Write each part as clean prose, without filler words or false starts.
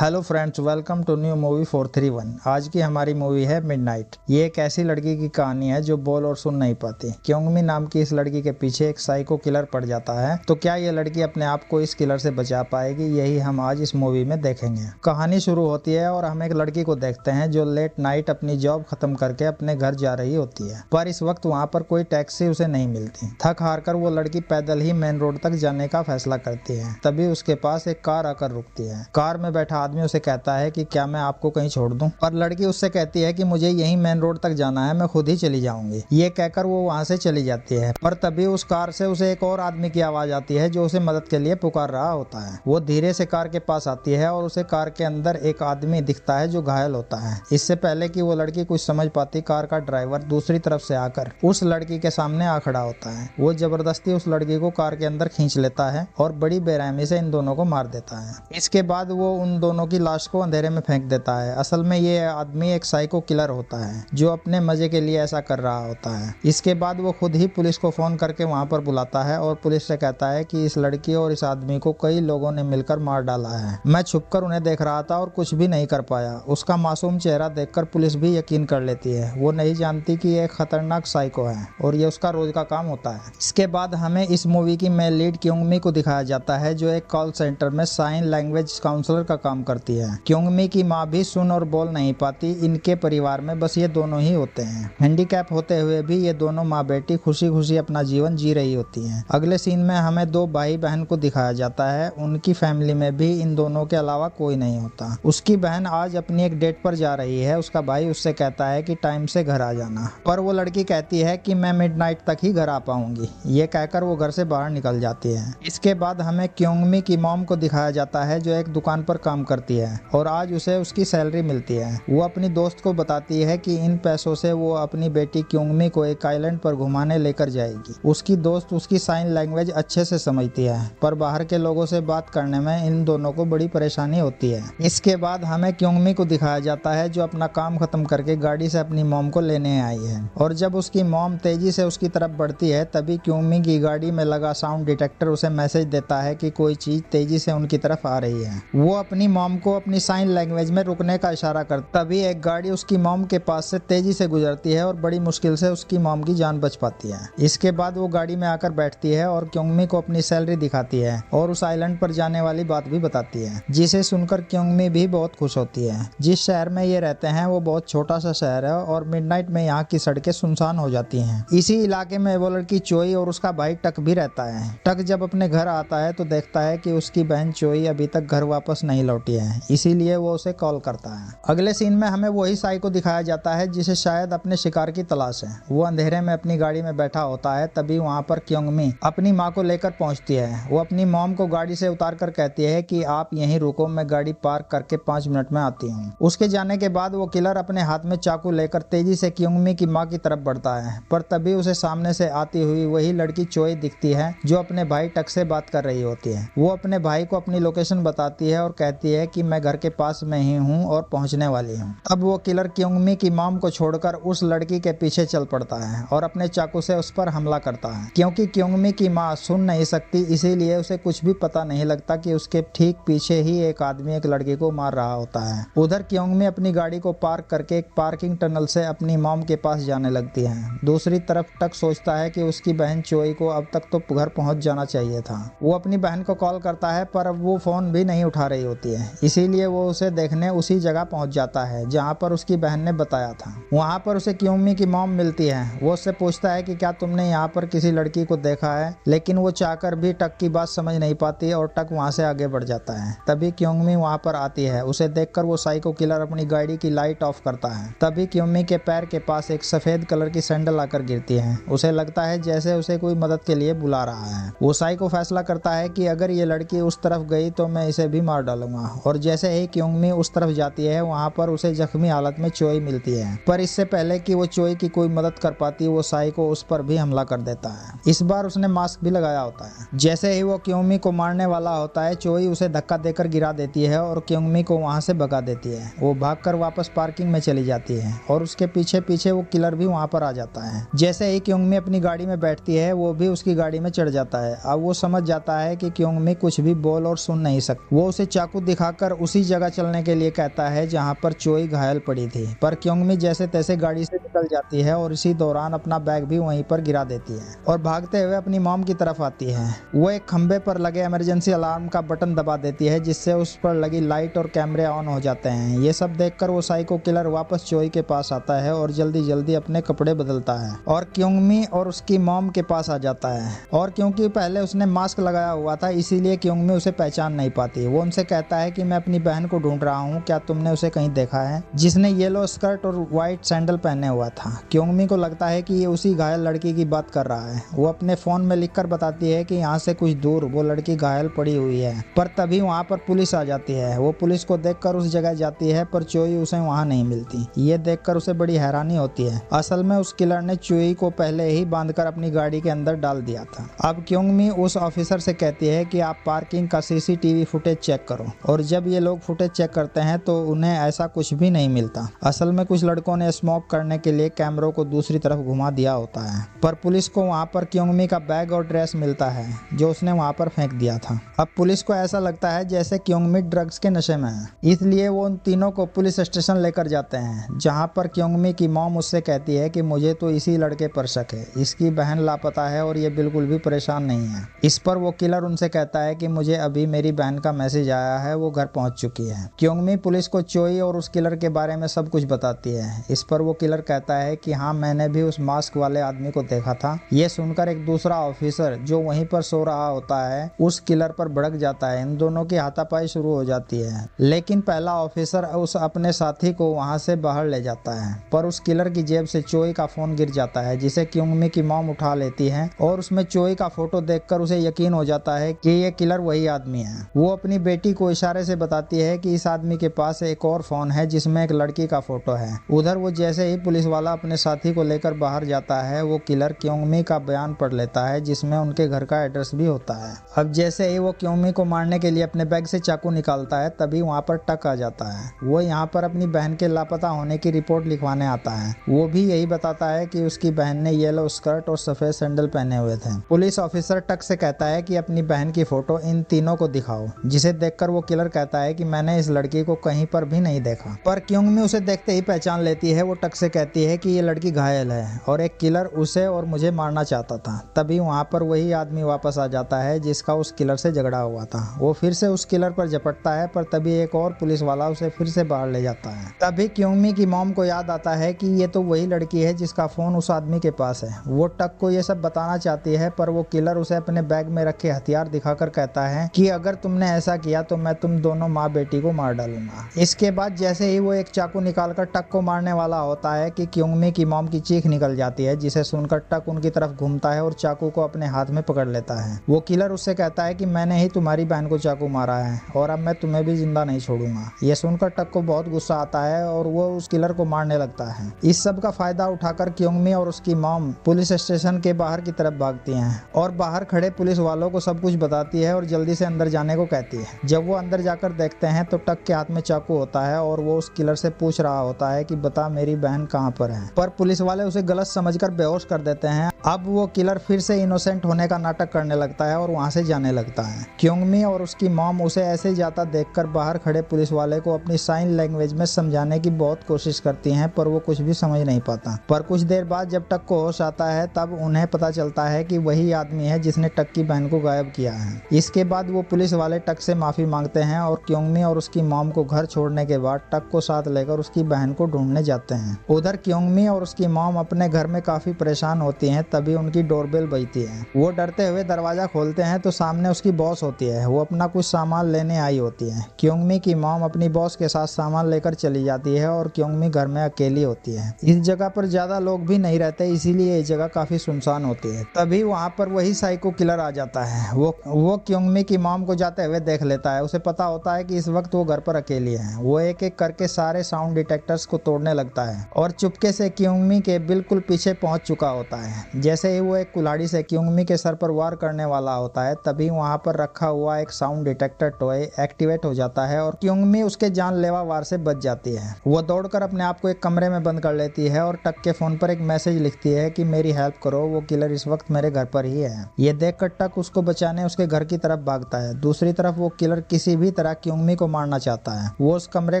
Hello friends, welcome to new movie 431। आज की हमारी मूवी है मिडनाइट। ये एक ऐसी लड़की की कहानी है जो बोल और सुन नहीं पाती। क्योंगमी नाम की इस लड़की के पीछे एक साइको किलर पड़ जाता है। तो क्या ये लड़की अपने आप को इस किलर से बचा पाएगी, यही हम आज इस मूवी में देखेंगे। कहानी शुरू होती है और हम एक लड़की को देखते हैं जो लेट नाइट अपनी जॉब खत्म करके अपने घर जा रही होती है, पर इस वक्त वहाँ पर कोई टैक्सी उसे नहीं मिलती। थक हार कर वो लड़की पैदल ही मेन रोड तक जाने का फैसला करती है। तभी उसके पास एक कार आकर रुकती है। कार में बैठा आदमी उसे कहता है कि क्या मैं आपको कहीं छोड़ दूं, पर लड़की उससे कहती है कि मुझे यही मेन रोड तक जाना है, मैं खुद ही चली जाऊंगी। ये कहकर वो वहां से चली जाती है, पर तभी उस कार से उसे एक और आदमी की आवाज आती है जो उसे मदद के लिए पुकार रहा होता है। वो धीरे से कार के पास आती है और उसे कार के अंदर एक आदमी दिखता है जो घायल होता है। इससे पहले कि वो लड़की कुछ समझ पाती, कार का ड्राइवर दूसरी तरफ से आकर उस लड़की के सामने आ खड़ा होता है। वो जबरदस्ती उस लड़की को कार के अंदर खींच लेता है और बड़ी बेरहमी से इन दोनों को मार देता है। इसके बाद वो उन दोनों की लाश को अंधेरे में फेंक देता है। असल में ये आदमी एक साइको किलर होता है जो अपने मजे के लिए ऐसा कर रहा होता है। इसके बाद वो खुद ही पुलिस को फोन करके वहां पर बुलाता है और पुलिस से कहता है कि इस लड़की और इस आदमी को कई लोगों ने मिलकर मार डाला है। मैं छुपकर उन्हें देख रहा था और कुछ भी नहीं कर पाया। उसका मासूम चेहरा देखकर पुलिस भी यकीन कर लेती है। वो नहीं जानती कि ये एक खतरनाक साइको है और ये उसका रोज का काम होता है। इसके बाद हमें इस मूवी की मेन लीड क्योंगमी को दिखाया जाता है जो एक कॉल सेंटर में साइन लैंग्वेज काउंसलर का काम करती है। क्योंगमी की माँ भी सुन और बोल नहीं पाती। इनके परिवार में बस ये दोनों ही होते हैं। हैंडीकैप होते हुए भी ये दोनों माँ बेटी खुशी खुशी अपना जीवन जी रही होती हैं। अगले सीन में हमें दो भाई बहन को दिखाया जाता है। उनकी फैमिली में भी इन दोनों के अलावा कोई नहीं होता। उसकी बहन आज अपनी एक डेट पर जा रही है। उसका भाई उससे कहता है कि टाइम से घर आ जाना, पर वो लड़की कहती है कि मैं मिडनाइट तक ही घर आ पाऊंगी। ये कहकर वो घर से बाहर निकल जाती है। इसके बाद हमें क्योंगमी की मॉम को दिखाया जाता है जो एक दुकान पर काम करती है और आज उसे उसकी सैलरी मिलती है। वो अपनी दोस्त को बताती है कि इन पैसों से वो अपनी बेटी क्योंगमी को एक आइलैंड पर घुमाने लेकर जाएगी। उसकी दोस्त उसकी साइन लैंग्वेज अच्छे से समझती है, पर बाहर के लोगों से बात करने में इन दोनों को बड़ी परेशानी होती है। इसके बाद हमें क्योंगमी को दिखाया जाता है जो अपना काम खत्म करके गाड़ी से अपनी मॉम को लेने आई है और जब उसकी मॉम तेजी से उसकी तरफ बढ़ती है तभी क्योंगमी की गाड़ी में लगा साउंड डिटेक्टर उसे मैसेज देता है कि कोई चीज तेजी से उनकी तरफ आ रही है। वो अपनी मॉम को अपनी साइन लैंग्वेज में रुकने का इशारा करता, तभी एक गाड़ी उसकी मॉम के पास से तेजी से गुजरती है और बड़ी मुश्किल से उसकी मॉम की जान बच पाती है। इसके बाद वो गाड़ी में आकर बैठती है और क्योंगमी को अपनी सैलरी दिखाती है और उस आइलैंड पर जाने वाली बात भी बताती है, जिसे सुनकर क्योंगमी भी बहुत खुश होती है। जिस शहर में ये रहते हैं वो बहुत छोटा सा शहर है और मिडनाइट में यहाँ की सड़कें सुनसान हो जाती हैं। इसी इलाके में वो लड़की चोई और उसका भाई टक भी रहता है। टक जब अपने घर आता है तो देखता है कि उसकी बहन चोई अभी तक घर वापस नहीं लौटी है, इसीलिए वो उसे कॉल करता है। अगले सीन में हमें वही साइको दिखाया जाता है जिसे शायद अपने शिकार की तलाश है। वो अंधेरे में अपनी गाड़ी में बैठा होता है। तभी वहाँ पर क्योंगमी अपनी माँ को लेकर पहुँचती है। वो अपनी मॉम को गाड़ी से उतार कर कहती है कि आप यहीं रुको, मैं गाड़ी पार्क करके 5 मिनट में आती हूँ। उसके जाने के बाद वो किलर अपने हाथ में चाकू लेकर तेजी से क्योंगमी की माँ की तरफ बढ़ता है, पर तभी उसे सामने से आती हुई वही लड़की चोई दिखती है जो अपने भाई टक से बात कर रही होती है। वो अपने भाई को अपनी लोकेशन बताती है और कहती है कि मैं घर के पास में ही हूँ और पहुँचने वाली हूँ। अब वो किलर क्योंगमी की मॉम को छोड़कर उस लड़की के पीछे चल पड़ता है और अपने चाकू से उस पर हमला करता है। क्योंकि क्योंगमी की माँ सुन नहीं सकती, इसीलिए उसे कुछ भी पता नहीं लगता कि उसके ठीक पीछे ही एक आदमी एक लड़की को मार रहा होता है। उधर क्योंगमी अपनी गाड़ी को पार्क करके एक पार्किंग टनल से अपनी मॉम के पास जाने लगती है। दूसरी तरफ टक सोचता है कि उसकी बहन चोई को अब तक तो घर पहुंच जाना चाहिए था। वो अपनी बहन को कॉल करता है पर अब वो फोन भी नहीं उठा रही होती है, इसीलिए वो उसे देखने उसी जगह पहुंच जाता है जहां पर उसकी बहन ने बताया था। वहां पर उसे क्योंगमी की मॉम मिलती है। वो उससे पूछता है कि क्या तुमने यहाँ पर किसी लड़की को देखा है, लेकिन वो चाहकर भी टक की बात समझ नहीं पाती और टक वहां से आगे बढ़ जाता है। तभी क्योंगमी वहां पर आती है। उसे देखकर वो साइको किलर अपनी गाड़ी की लाइट ऑफ करता है। तभी क्योंगमी के पैर के पास एक सफेद कलर की सैंडल आकर गिरती है। उसे लगता है जैसे उसे कोई मदद के लिए बुला रहा है। वो साइको फैसला करता है कि अगर ये लड़की उस तरफ गई तो मैं इसे भी मार डालूंगा और जैसे ही क्योंगमी उस तरफ जाती है वहां पर उसे जख्मी हालत में चोई मिलती है, पर इससे पहले कि वो चोई की कोई मदद कर पाती वो साइको उस पर भी हमला कर देता है। इस बार उसने मास्क भी लगाया होता है। जैसे ही वो क्योंगमी को मारने वाला होता है चोई उसे धक्का देकर गिरा देती है और क्योंगमी को वहां से भगा देती है। वो भागकर वापस पार्किंग में चली जाती है और उसके पीछे पीछे वो किलर भी वहां पर आ जाता है। जैसे ही क्योंगमी अपनी गाड़ी में बैठती है वो भी उसकी गाड़ी में चढ़ जाता है। अब वो समझ जाता है कि क्योंगमी कुछ भी बोल और सुन नहीं सकती। वो उसे चाकू दिखा उठाकर उसी जगह चलने के लिए कहता है जहाँ पर चोई घायल पड़ी थी, पर क्योंगमी जैसे तैसे गाड़ी से निकल जाती है और इसी दौरान अपना बैग भी वहीं पर गिरा देती है और भागते हुए अपनी मॉम की तरफ आती है। वो एक खंबे पर लगे इमरजेंसी अलार्म का बटन दबा देती है, जिससे उस पर लगी लाइट और कैमरे ऑन हो जाते हैं। ये सब देखकर वो साइको किलर वापस चोई के पास आता है और जल्दी जल्दी अपने कपड़े बदलता है और क्योंगमी और उसकी मॉम के पास आ जाता है। और क्योंकि पहले उसने मास्क लगाया हुआ था इसीलिए क्योंगमी उसे पहचान नहीं पाती। वो उनसे कहता है कि मैं अपनी बहन को ढूंढ रहा हूँ, क्या तुमने उसे कहीं देखा है, जिसने येलो स्कर्ट और व्हाइट सैंडल पहने हुआ था। क्योंगमी को लगता है कि ये उसी घायल लड़की की बात कर रहा है। वो अपने फोन में लिखकर बताती है कि यहाँ से कुछ दूर वो लड़की घायल पड़ी हुई है, पर तभी वहाँ पर पुलिस आ जाती है। वो पुलिस को देखकर उस जगह जाती है, पर चोई उसे वहाँ नहीं मिलती। ये देखकर उसे बड़ी हैरानी होती है। असल में उस किलर ने चोई को पहले ही बांधकर अपनी गाड़ी के अंदर डाल दिया था। अब क्योंगमी उस ऑफिसर से कहती है कि आप पार्किंग का सीसीटीवी फुटेज चेक करो, और जब ये लोग फुटेज चेक करते हैं तो उन्हें ऐसा कुछ भी नहीं मिलता। असल में कुछ लड़कों ने स्मोक करने के लिए कैमरों को दूसरी तरफ घुमा दिया होता है, पर पुलिस को वहाँ पर क्योंगमी का बैग और ड्रेस मिलता है जो उसने वहाँ पर फेंक दिया था। अब पुलिस को ऐसा लगता है जैसे क्योंगमी ड्रग्स के नशे में है, इसलिए वो उन तीनों को पुलिस स्टेशन लेकर जाते हैं, जहाँ पर क्योंगमी की मॉम उससे कहती है कि मुझे तो इसी लड़के पर शक है, इसकी बहन लापता है और ये बिल्कुल भी परेशान नहीं है। इस पर वो किलर उनसे कहता है कि मुझे अभी मेरी बहन का मैसेज आया है, वो घर पहुंच चुकी है। क्योंगमी पुलिस को चोई और उस किलर के बारे में सब कुछ बताती है। इस पर वो किलर कहता है कि हाँ, मैंने भी उस मास्क वाले आदमी को देखा था। ये सुनकर एक दूसरा ऑफिसर जो वहीं पर सो रहा होता है उस किलर पर भड़क जाता है। इन दोनों की हाथापाई शुरू हो जाती है, लेकिन पहला ऑफिसर उस अपने साथी को वहां से बाहर ले जाता है, पर उस किलर की जेब से चोई का फोन गिर जाता है, जिसे क्योंगमी की मॉम उठा लेती है और उसमें चोई का फोटो देखकर उसे यकीन हो जाता है कि ये किलर वही आदमी है। वो अपनी बेटी को इशारे से बताती है कि इस आदमी के पास एक और फोन है जिसमें एक लड़की का फोटो है। उधर वो जैसे ही पुलिस वाला अपने साथी को लेकर बाहर जाता है, वो किलर क्योंगमी का बयान पढ़ लेता है जिसमें उनके घर का एड्रेस भी होता है। अब जैसे ही वो क्योंगमी को मारने के लिए अपने बैग से चाकू निकालता है, तभी वहाँ पर टक आ जाता है। वो यहाँ पर अपनी बहन के लापता होने की रिपोर्ट लिखवाने आता है। वो भी यही बताता है कि उसकी बहन ने येलो स्कर्ट और सफेद सैंडल पहने हुए थे। पुलिस ऑफिसर टक से कहता है कि अपनी बहन की फोटो इन तीनों को दिखाओ, जिसे देखकर वो किलर कहता है कि मैंने इस लड़की को कहीं पर भी नहीं देखा, पर क्योंगमी उसे देखते ही पहचान लेती है। वो टक से कहती है कि ये लड़की घायल है और एक किलर उसे और मुझे मारना चाहता था। तभी वहाँ पर वही आदमी वापस आ जाता है जिसका उस किलर से झगड़ा हुआ था। वो फिर से उस किलर पर झपटता है, पर तभी एक और पुलिस वाला उसे फिर से बाहर ले जाता है। तभी क्योंगमी की मॉम को याद आता है कि ये तो वही लड़की है जिसका फोन उस आदमी के पास है। वो टक को ये सब बताना चाहती है, पर वो किलर उसे अपने बैग में रखे हथियार दिखाकर कहता है कि अगर तुमने ऐसा किया तो मैं तुम दोनों माँ बेटी को मार डालूंगा। इसके बाद जैसे ही वो एक चाकू निकालकर टक को मारने वाला होता है कि क्योंगमी की मॉम की चीख निकल जाती है, जिसे सुनकर टक उनकी तरफ घूमता है और चाकू को अपने हाथ में पकड़ लेता है। वो किलर उससे कहता है कि मैंने ही तुम्हारी बहन को चाकू मारा है और अब मैं तुम्हें भी जिंदा नहीं छोड़ूंगा। ये सुनकर टक को बहुत गुस्सा आता है और वो उस किलर को मारने लगता है। इस सब का फायदा उठाकर क्योंगमी और उसकी मॉम पुलिस स्टेशन के बाहर की तरफ भागती हैं और बाहर खड़े पुलिस वालों को सब कुछ बताती है और जल्दी से अंदर जाने को कहती है। जब वो अंदर जाकर देखते हैं तो टक के हाथ में चाकू होता है और वो उस किलर से पूछ रहा होता है कि बता मेरी बहन कहाँ पर है, पर पुलिस वाले उसे गलत समझकर बेहोश कर देते हैं। अब वो किलर फिर से इनोसेंट होने का नाटक करने लगता है और वहाँ से जाने लगता है। क्योंगमी और उसकी मॉम उसे ऐसे जाता देखकर बाहर खड़े पुलिस वाले को अपनी साइन लैंग्वेज में समझाने की बहुत कोशिश करती हैं, पर वो कुछ भी समझ नहीं पाता। पर कुछ देर बाद जब टक को होश आता है तब उन्हें पता चलता है कि वही आदमी है जिसने टक की बहन को गायब किया है। इसके बाद वो पुलिस वाले टक से माफी मांगते हैं और क्योंगमी और उसकी मॉम को घर छोड़ने के बाद टक को साथ लेकर उसकी बहन को ढूंढने जाते हैं। उधर क्योंगमी और उसकी मॉम अपने घर में काफी परेशान होती हैं। तभी उनकी डोरबेल बजती है। वो डरते हुए दरवाजा खोलते हैं तो सामने उसकी बॉस होती है। वो अपना कुछ सामान लेने आई होती है। क्योंगमी की मॉम अपनी बॉस के साथ सामान लेकर चली जाती है और क्योंगमी घर में अकेली होती है। इस जगह पर ज्यादा लोग भी नहीं रहते, इसीलिए ये जगह काफी सुनसान होती है। तभी वहाँ पर वही साइको किलर आ जाता है। वो क्योंगमी की मॉम को जाते हुए देख लेता है। उसे पता होता है कि इस वक्त वो घर पर अकेली है। वो एक एक करके सारे साउंड डिटेक्टर्स को तोड़ने लगता है और चुपके से क्योंगमी के बिल्कुल पीछे पहुंच चुका होता है। जैसे ही वो एक कुल्हाड़ी से क्योंगमी के सर पर वार करने वाला होता है, तभी वहां पर रखा हुआ एक साउंड डिटेक्टर टॉय एक्टिवेट हो जाता है और क्योंगमी उसके जानलेवा वार से बच जाती है। वो दौड़कर अपने आप को एक कमरे में बंद कर लेती है और टक के फोन पर एक मैसेज लिखती है कि मेरी हेल्प करो, वो किलर इस वक्त मेरे घर पर ही है। ये देखकर टक उसको बचाने उसके घर की तरफ भागता है। दूसरी तरफ वो किलर किसी भी तरह क्योंगमी को मारना चाहता है। वो उस कमरे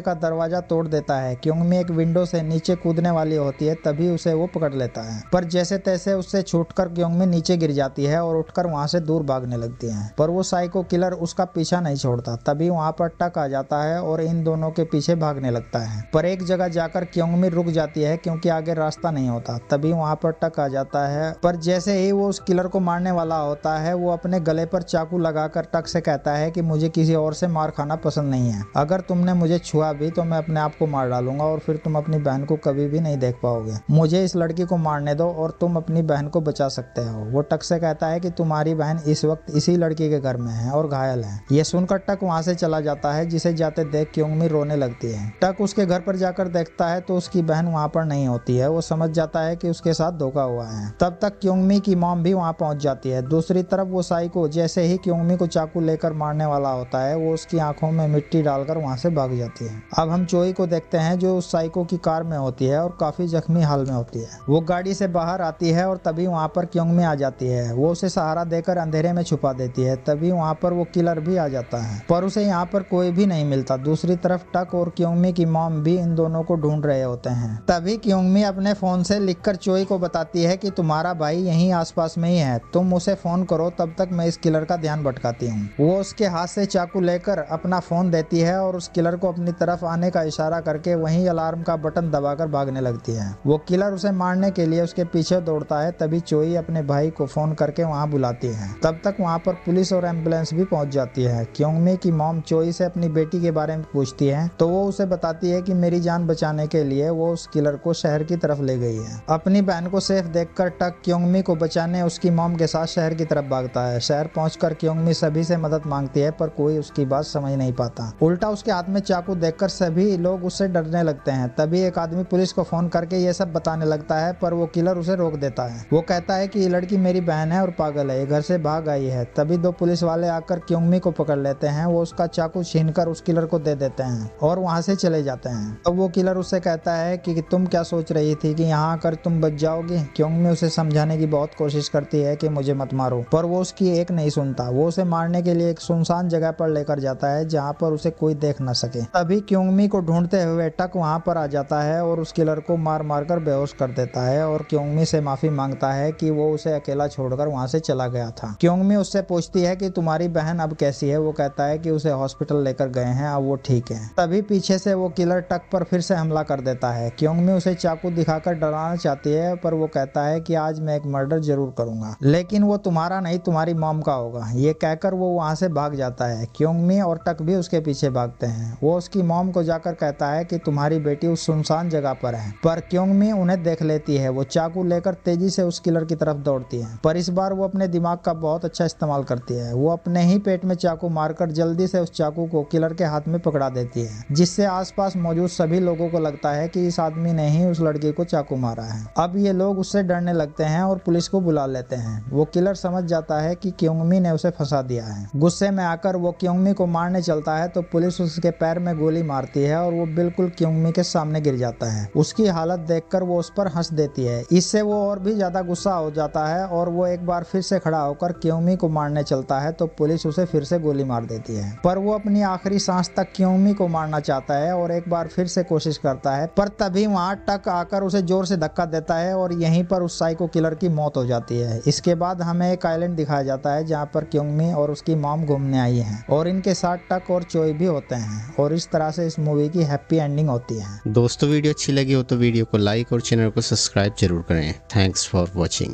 का दरवाजा तोड़ देता है। क्योंगमी एक विंडो से नीचे कूदने वाली होती है, तभी उसे वो पकड़ लेता है, पर जैसे तैसे उससे छूटकर क्योंगमी नीचे गिर जाती है और उठकर वहां से दूर भागने लगती है। पर वो साइको किलर उसका पीछा नहीं छोड़ता। तभी वहां पर टक आ जाता है और इन दोनों के पीछे भागने लगता है, पर एक जगह जाकर क्योंगमी रुक जाती है क्योंकि आगे रास्ता नहीं होता। तभी वहां पर टक आ जाता है, पर जैसे ही वो उस किलर को मारने वाला होता है, वो अपने गले पर चाकू लगाकर टक से कहता है कि मुझे किसी और से मार खाना पसंद नहीं है। अगर तुमने मुझे छुआ भी तो मैं अपने आप को मार डालूंगा और फिर तुम अपनी बहन को कभी भी नहीं देख पाओगे। मुझे इस लड़की को मारने दो और तुम अपनी बहन को बचा सकते हो। वो टक से कहता है कि तुम्हारी बहन इस वक्त इसी लड़की के घर में है और घायल है। ये सुनकर टक वहां से चला जाता है, जिसे जाते देख क्योंगमी रोने लगती है। टक उसके घर पर जाकर देखता है तो उसकी बहन वहां पर नहीं होती है। वो समझ जाता है कि उसके साथ धोखा हुआ है। तब तक क्योंगमी की मॉम भी वहां पहुंच जाती है। दूसरी तरफ वो साइको जैसे ही क्योंगमी को चाकू लेकर मारने वाला होता है, वो उसकी आंखों में मिट्टी डालकर वहां से भाग जाती है। अब हम चोई को देखते हैं, जो उस साइको की कार में होती है और काफी जख्मी हाल में होती है। वो गाड़ी से बाहर आती है और तभी वहां पर क्योंगमी आ जाती है। वो उसे सहारा देकर अंधेरे में छुपा देती है। तभी वहां पर वो किलर भी आ जाता है, पर उसे यहाँ पर कोई भी नहीं मिलता। दूसरी तरफ टक और क्योंगमी की मॉम भी इन दोनों को ढूंढ रहे होते हैं। तभी क्योंगमी अपने फोन से लिखकर चोई को बताती है कि तुम्हारा भाई यहीं आसपास में ही है, तुम उसे फोन करो, तब तक मैं इस किलर का ध्यान भटकाती हूँ। वो उसके हाथ से चाकू लेकर अपना फोन देती है और उस किलर को अपनी तरफ आने का इशारा करके वहीं अलार्म का बटन दबाकर भागने लगती है। वो किलर उसे मारने के लिए उसके पीछे दौड़ता है। तभी चोई अपने भाई को फोन करके वहां बुलाती है। तब तक वहां पर पुलिस और एम्बुलेंस भी पहुंच जाती है। क्योंगमी की मॉम चोई से अपनी बेटी के बारे में पूछती है तो वो उसे बताती है कि मेरी जान बचाने के लिए वो उस किलर को शहर की तरफ ले गई है। अपनी बहन को सेफ देखकर टक क्योंगमी को बचाने उसकी मॉम के साथ शहर की तरफ भागता है। शहर पहुंचकर क्योंगमी सभी से मदद मांगती है, पर कोई उसकी बात समझ नहीं पाता। उल्टा उसके हाथ में चाकू देखकर सभी लोग उससे डरने लगते हैं। तभी एक आदमी पुलिस को फोन करके ये सब बताने लगता है, पर वो किलर उसे रोक देता है। वो कहता है कि ये लड़की मेरी बहन है और पागल है, ये घर से भाग आई है। तभी दो पुलिस वाले आकर क्योंगमी को पकड़ लेते हैं। वो उसका चाकू छीनकर उस किलर को दे देते हैं और वहां से चले जाते हैं। तब वो किलर उससे कहता है कि तुम क्या सोच रही थी कि यहाँ आकर तुम बच जाओगी। क्योंगमी उसे समझाने की बहुत कोशिश करती है कि मुझे मत मारो, पर वो उसकी एक नहीं सुनता। वो उसे मारने के लिए एक सुनसान जगह पर लेकर जाता है जहाँ पर उसे कोई देख न सके। तभी क्योंगमी को ढूंढते हुए टक वहाँ पर आ जाता है और उस किलर को मार मार कर बेहोश कर देता है और क्योंगमी से माफी मांगता है कि वो उसे अकेला छोड़कर वहाँ से चला गया था। क्योंगमी उससे पूछती है कि तुम्हारी बहन अब कैसी है। वो कहता है कि उसे हॉस्पिटल लेकर गए हैं, अब वो ठीक है। तभी पीछे से वो किलर टक पर फिर से हमला कर देता है। क्योंगमी उसे चाकू दिखाकर डराना चाहती है, पर वो कहता है कि आज मैं एक मर्डर जरूर करूंगा, लेकिन वो तुम्हारा नहीं तुम्हारी मॉम का होगा। ये कहकर वो वहाँ से भाग जाता है। क्योंगमी और टक भी उसके पीछे भागते हैं। वो उसकी मॉम को जाकर कहता है कि तुम्हारी बेटी उस सुनसान जगह पर है, पर क्योंगमी उन्हें देख लेती है। वो चाकू लेकर तेजी से उस किलर की तरफ दौड़ती है, पर इस बार वो अपने दिमाग का बहुत अच्छा इस्तेमाल करती है। वो अपने ही पेट में चाकू मारकर जल्दी से उस चाकू को किलर के हाथ में पकड़ा देती है, जिससे आसपास मौजूद सभी लोगों को लगता है कि इस आदमी ने ही उस लड़की को चाकू मारा है। अब ये लोग उससे डरने लगते हैं और पुलिस को बुला लेते हैं। वो किलर समझ जाता है कि क्योंगमी ने उसे फंसा दिया है। गुस्से में आकर वो क्योंगमी को मारने चलता है तो पुलिस उसके पैर में गोली मारती है और वो बिल्कुल क्योंगमी के सामने गिर जाता है। उसकी हालत देखकर वो उस पर हंस देती है। इससे वो और भी ज्यादा गुस्सा हो जाता है और वो एक बार फिर से खड़ा होकर क्योंगमी को मारने चलता है तो पुलिस उसे फिर से गोली मार देती है। पर वो अपनी आखिरी सांस तक क्योंगमी को मारना चाहता है और एक बार फिर से कोशिश करता है, पर तभी वहाँ टक आकर उसे जोर से धक्का देता है और यहीं पर उस साइको किलर की मौत हो जाती है। इसके बाद हमें एक आइलैंड दिखाया जाता है जहाँ पर क्योंगमी और उसकी मॉम घूमने आई है और इनके साथ टक और चोई भी होते हैं और इस तरह से इस मूवी की हैप्पी एंडिंग होती है। दोस्तों वीडियो अच्छी लगी हो तो वीडियो को लाइक और चैनल को सब्सक्राइब जरूर करें। Thanks for watching.